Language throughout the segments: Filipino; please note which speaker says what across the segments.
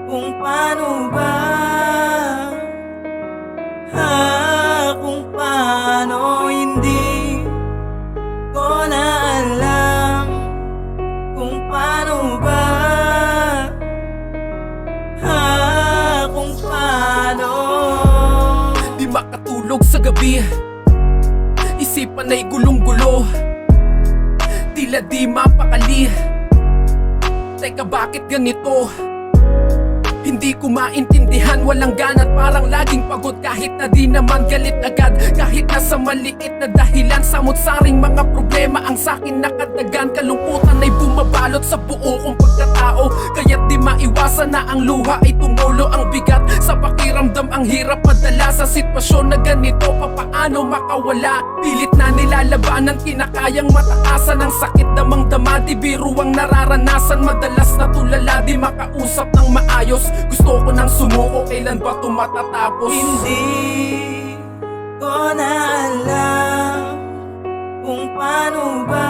Speaker 1: kung paano ba, kung paano hindi ko na alam kung paano ba, kung paano.
Speaker 2: Di makatulog sa gabi, isipan ay gulong-gulo, tila di mapakali. Teka, bakit ganito? Hindi ko maintindihan, walang ganat, parang laging pagod. Kahit na di naman galit agad, kahit nasa maliit na dahilan. Samot-saring mga problema ang sakin nakadagan. Kalungkutan ay bumabalot sa buo kong pagkatao, kaya't di maiwasan na ang luha ay tumulo. Ang bigat sa pakiramdam, ang hirap madala sa sitwasyon na ganito. Papaano makawala? Pilit na nilalabanan, kinakayang mataasan ang sakit damang dama. Di biro ang nararanasan, madalas na tulala, di makausap ng maayos. Gusto ko nang sumuko, kailan ba ito matatapos?
Speaker 1: Hindi ko na alam kung paano ba,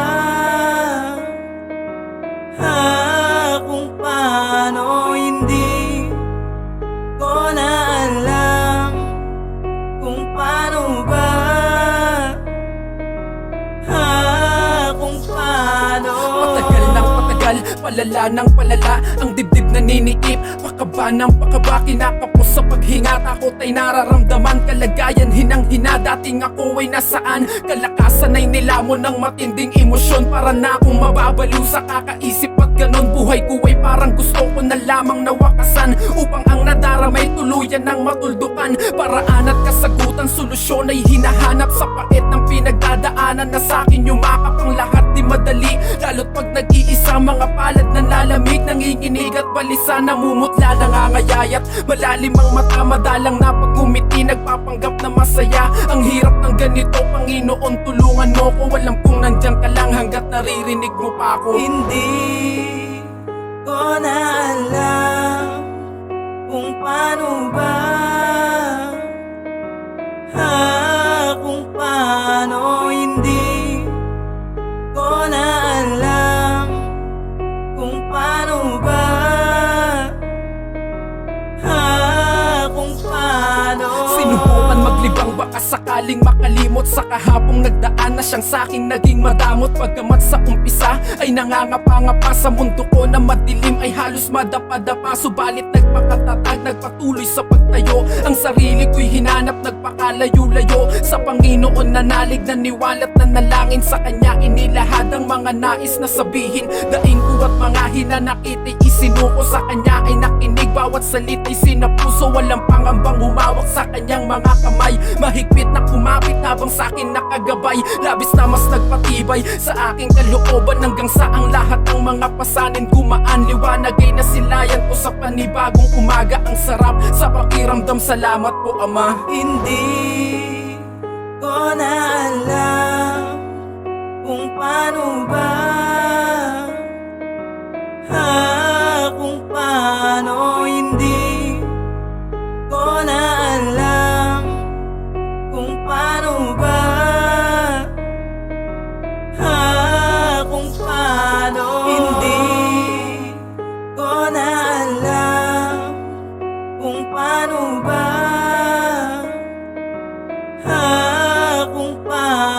Speaker 1: kung paano hindi ko na alam kung paano ba, kung paano.
Speaker 2: Patagal ng patagal, palala ng palala, ang dibdib naniniip. Pakaba ng pakaba, kinakapos sa paghinga. Takot ay nararamdaman, kalagayan hinang-hina. Dating ako ay nasaan, kalakasan ay nilamon ng matinding emosyon. Para na akong mababaliw sa kakaisip at ganon. Buhay ko ay parang gusto ko na lamang nawakasan, upang ang nadaramay tuluyan ng matuldukan. Paraan at kasagutan, solusyon ay hinahanap sa pait ng pinagdadaanan. Na sa'kin yumakap ang lahat di madali, lalo't pag nag-iisa mga palad ng lalamig. Nanginginig at balisa, namumutla, nangangayayat. Malalim ang mata, madalang na pag-umiti, nagpapanggap na masaya. Ang hirap ng ganito, Panginoon tulungan mo ko. Alam kong nandyan ka lang hanggat naririnig mo pa ako.
Speaker 1: Hindi ko na alam kung paano ba, kung paano hindi ko na alam kung paano ba, kung paano.
Speaker 2: Sinubukan maglibang, baka sakaling makalimot sa kahapong nagdaan na siyang saking naging madamot. Pagkamat sa umpisa ay nangangapa-ngapa sa mundo ko na madilim, ay halos madapa-dapa. Subalit nagpakatatag, nagpatuloy sa pagtayo. Ang sarili ko'y hinanap, nagpakalayo-layo sa Panginoon. Nanalig, naniwalat, nanalangin sa Kanya. Inilahad ang mga nais na sabihin, daing ko at mga hinanakit ay isinuko sa Kanya. Ay nakinig, bawat salita'y sinapuso. Walang pangambang humawak sa Kanyang mga kamay. Mahigpit na kumapit habang sa'kin nakagabay. Labis na mas nagpatibay sa aking kalooban, hanggang sa ang lahat ng mga pasanin gumaan. Liwanag ay nasilayan ko sa panibagong umaga. Ang sarap sa pakiramdam, salamat po Ama.
Speaker 1: Hindi ko na alam kung paano ba, kung paano hindi ko na alam kung paano ba, kung paano. Hindi ko na alam kung paano ba, kung paano.